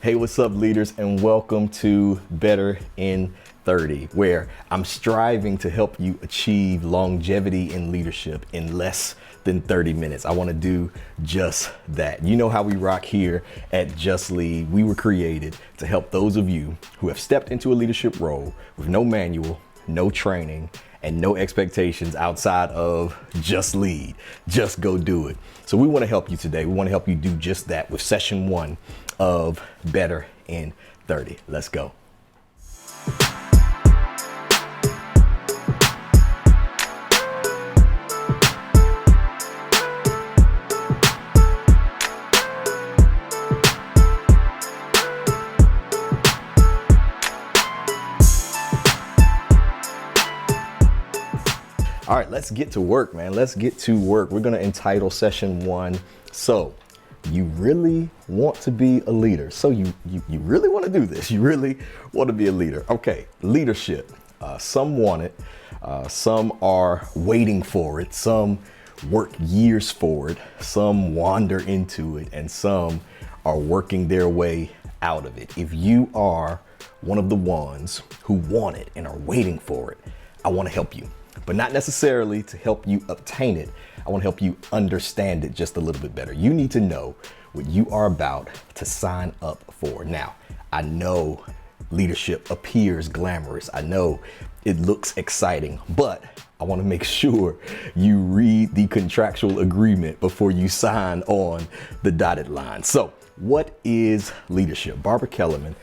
Hey, what's up, leaders, and welcome to Better in 30, where I'm striving to help you achieve longevity in leadership in less than 30 minutes. I want to do just that. You know how we rock here at Just Lead. We were created to help those of you who have stepped into a leadership role with no manual, no training, and no expectations outside of just lead. Just go do it. So we want to help you today. We want to help you do just that with session 1 of Better in 30. Let's go. All right, let's get to work, man. Let's get to work. We're going to entitle session 1, So You Really Want to Be a Leader. So you really want to do this. You really want to be a leader. Okay, leadership. Some want it. Some are waiting for it. Some work years for it. Some wander into it. And some are working their way out of it. If you are one of the ones who want it and are waiting for it, I want to help you. But not necessarily to help you obtain it. I want to help you understand it just a little bit better. You need to know what you are about to sign up for. Now, I know leadership appears glamorous. I know it looks exciting, but I want to make sure you read the contractual agreement before you sign on the dotted line. So, what is leadership? Barbara Kellerman,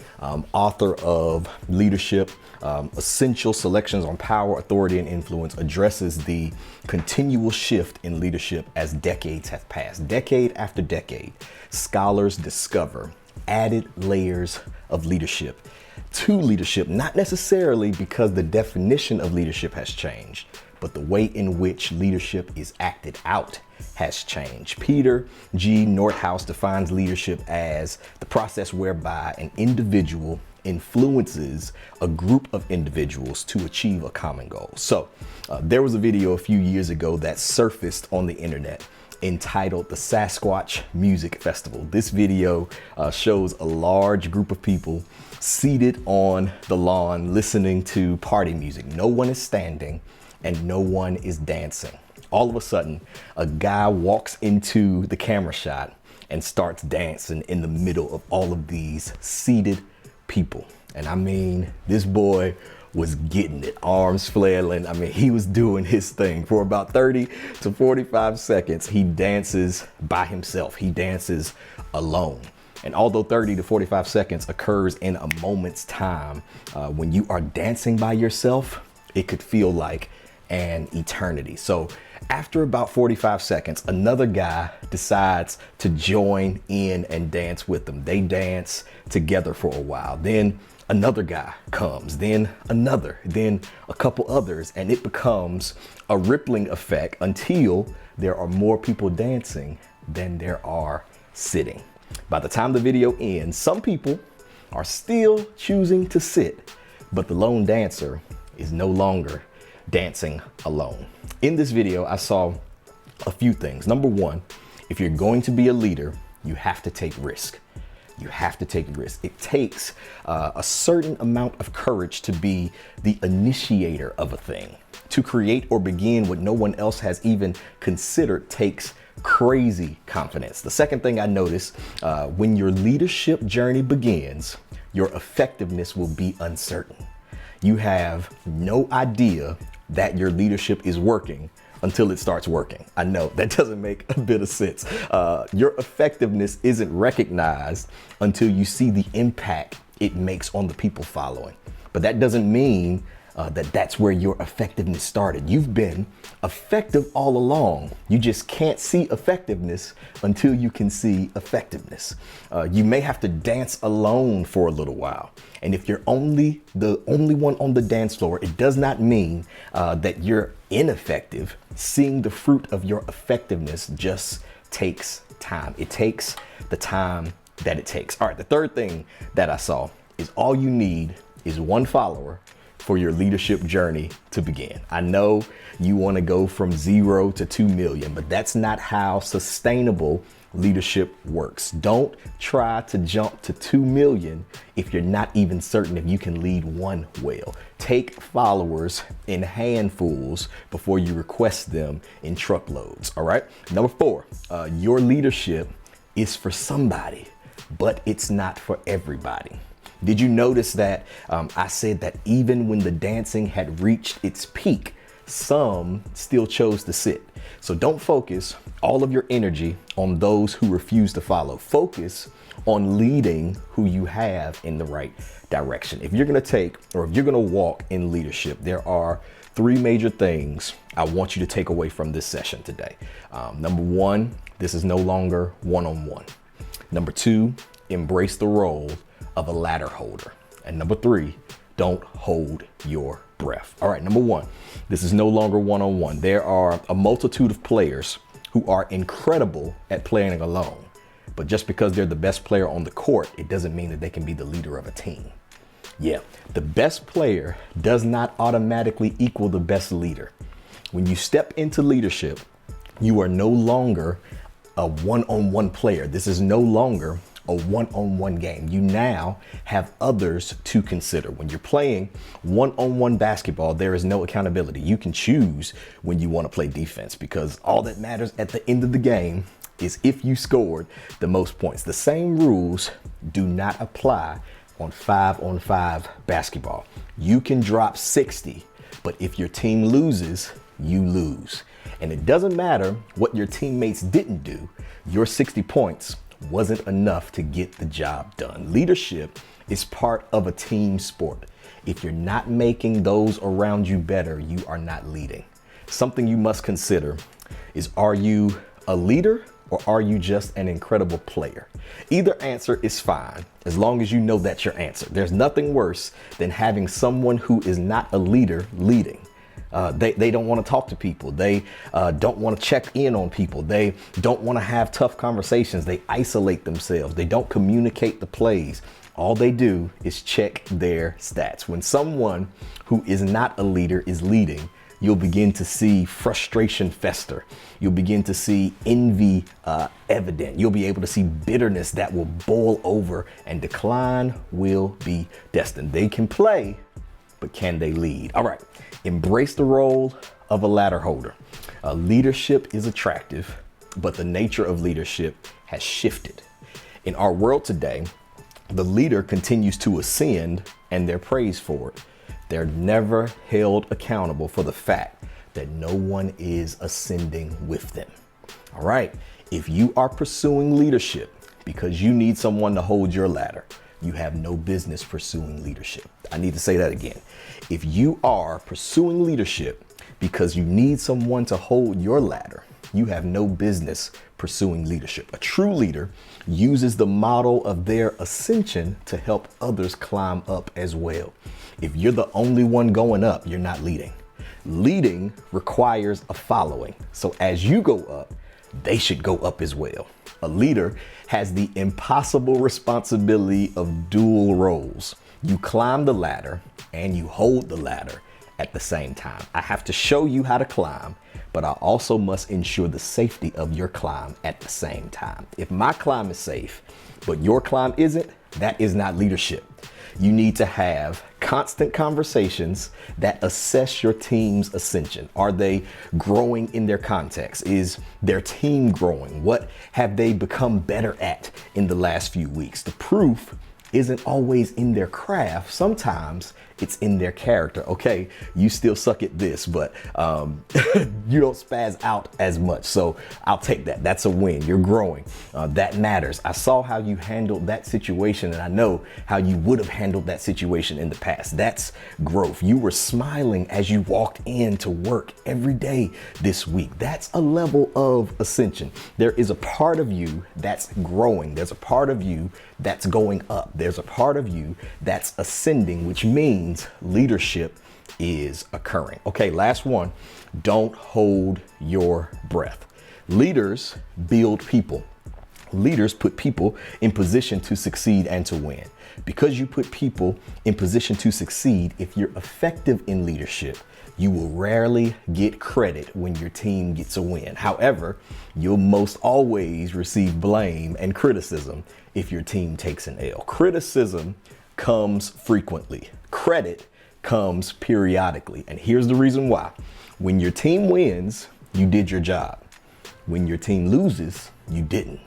author of Leadership, Essential Selections on Power, Authority, and Influence, addresses the continual shift in leadership as decades have passed. Decade after decade, scholars discover added layers of leadership to leadership, not necessarily because the definition of leadership has changed, but the way in which leadership is acted out has changed. Peter G. Nordhaus defines leadership as the process whereby an individual influences a group of individuals to achieve a common goal. So there was a video a few years ago that surfaced on the internet entitled the Sasquatch Music Festival. This video shows a large group of people seated on the lawn listening to party music. No one is standing and no one is dancing. All of a sudden, a guy walks into the camera shot and starts dancing in the middle of all of these seated people. And I mean, this boy was getting it, arms flailing. I mean, he was doing his thing for about 30 to 45 seconds. He dances by himself. He dances alone. And although 30 to 45 seconds occurs in a moment's time, when you are dancing by yourself, it could feel like an eternity. So after about 45 seconds, another guy decides to join in and dance with them. They dance together for a while. Then another guy comes, then another, then a couple others, and it becomes a rippling effect until there are more people dancing than there are sitting. By the time the video ends, some people are still choosing to sit, but the lone dancer is no longer dancing alone. In this video, I saw a few things. Number one, if you're going to be a leader, you have to take risk. You have to take risks. It takes a certain amount of courage to be the initiator of a thing. To create or begin what no one else has even considered takes crazy confidence. The second thing I noticed, when your leadership journey begins, your effectiveness will be uncertain. You have no idea that your leadership is working until it starts working. I know that doesn't make a bit of sense. Your effectiveness isn't recognized until you see the impact it makes on the people following. But that doesn't mean that that's where your effectiveness started. You've been effective all along. You just can't see effectiveness until you can see effectiveness. You may have to dance alone for a little while. And if you're the only one on the dance floor, it does not mean that you're ineffective. Seeing the fruit of your effectiveness just takes time. It takes the time that it takes. All right, the third thing that I saw is all you need is one follower for your leadership journey to begin. I know you want to go from 0 to 2 million, but that's not how sustainable leadership works. Don't try to jump to 2 million if you're not even certain if you can lead one well. Take followers in handfuls before you request them in truckloads. All right. Number 4, your leadership is for somebody, but it's not for everybody. Did you notice that I said that even when the dancing had reached its peak, some still chose to sit? So don't focus all of your energy on those who refuse to follow. Focus on leading who you have in the right direction. If you're going to take, or if you're going to walk in leadership, there are 3 major things I want you to take away from this session today. Number 1, this is no longer one-on-one. Number 2, embrace the role of a ladder holder. And number 3, don't hold your breath. All right, number 1, this is no longer one-on-one. There are a multitude of players who are incredible at playing alone. But just because they're the best player on the court, it doesn't mean that they can be the leader of a team. Yeah, the best player does not automatically equal the best leader. When you step into leadership, you are no longer a one-on-one player. This is no longer a one-on-one game. You now have others to consider. When you're playing one-on-one basketball, there is no accountability. You can choose when you want to play defense, because all that matters at the end of the game is if you scored the most points. The same rules do not apply on 5-on-5 basketball. You can drop 60, but if your team loses, you lose. And it doesn't matter what your teammates didn't do. Your 60 points wasn't enough to get the job done. Leadership is part of a team sport. If you're not making those around you better, you are not leading. Something you must consider is, are you a leader or are you just an incredible player? Either answer is fine, as long as you know that's your answer. There's nothing worse than having someone who is not a leader leading. They don't want to talk to people. They don't want to check in on people. They don't want to have tough conversations. They isolate themselves. They don't communicate the plays. All they do is check their stats. When someone who is not a leader is leading, you'll begin to see frustration fester. You'll begin to see envy evident. You'll be able to see bitterness that will boil over, and decline will be destined. They can play, but can they lead? All right. Embrace the role of a ladder holder. Leadership is attractive, but the nature of leadership has shifted. In our world today, the leader continues to ascend and they're praised for it. They're never held accountable for the fact that no one is ascending with them. All right. If you are pursuing leadership because you need someone to hold your ladder, you have no business pursuing leadership. I need to say that again. If you are pursuing leadership because you need someone to hold your ladder, you have no business pursuing leadership. A true leader uses the model of their ascension to help others climb up as well. If you're the only one going up, you're not leading. Leading requires a following. So as you go up, they should go up as well. A leader has the impossible responsibility of dual roles. You climb the ladder and you hold the ladder at the same time. I have to show you how to climb, but I also must ensure the safety of your climb at the same time. If my climb is safe, but your climb isn't, that is not leadership. You need to have constant conversations that assess your team's ascension. Are they growing in their context? Is their team growing? What have they become better at in the last few weeks? The proof isn't always in their craft. Sometimes it's in their character. Okay, you still suck at this, but you don't spaz out as much. So I'll take that. That's a win. You're growing. That matters. I saw how you handled that situation, and I know how you would have handled that situation in the past. That's growth. You were smiling as you walked in to work every day this week. That's a level of ascension. There is a part of you that's growing. There's a part of you that's going up. There's a part of you that's ascending, which means leadership is occurring. Okay, last one. Don't hold your breath. Leaders build people. Leaders put people in position to succeed and to win. Because you put people in position to succeed, if you're effective in leadership, you will rarely get credit when your team gets a win. However, you'll most always receive blame and criticism if your team takes an L. Criticism comes frequently. Credit comes periodically. And here's the reason why. When your team wins, you did your job. When your team loses, you didn't.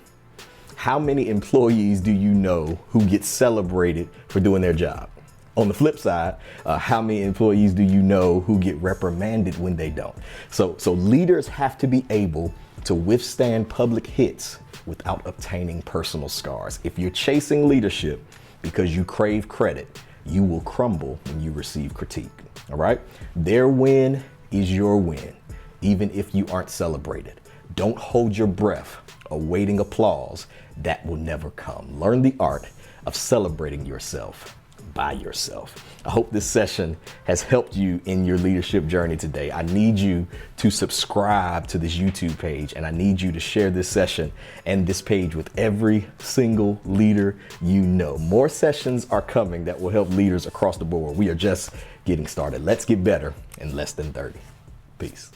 How many employees do you know who get celebrated for doing their job? On the flip side, how many employees do you know who get reprimanded when they don't? So leaders have to be able to withstand public hits without obtaining personal scars. If you're chasing leadership because you crave credit, you will crumble when you receive critique. All right? Their win is your win, even if you aren't celebrated. Don't hold your breath awaiting applause that will never come. Learn the art of celebrating yourself by yourself. I hope this session has helped you in your leadership journey today. I need you to subscribe to this YouTube page, and I need you to share this session and this page with every single leader you know. More sessions are coming that will help leaders across the board. We are just getting started. Let's get better in less than 30. Peace.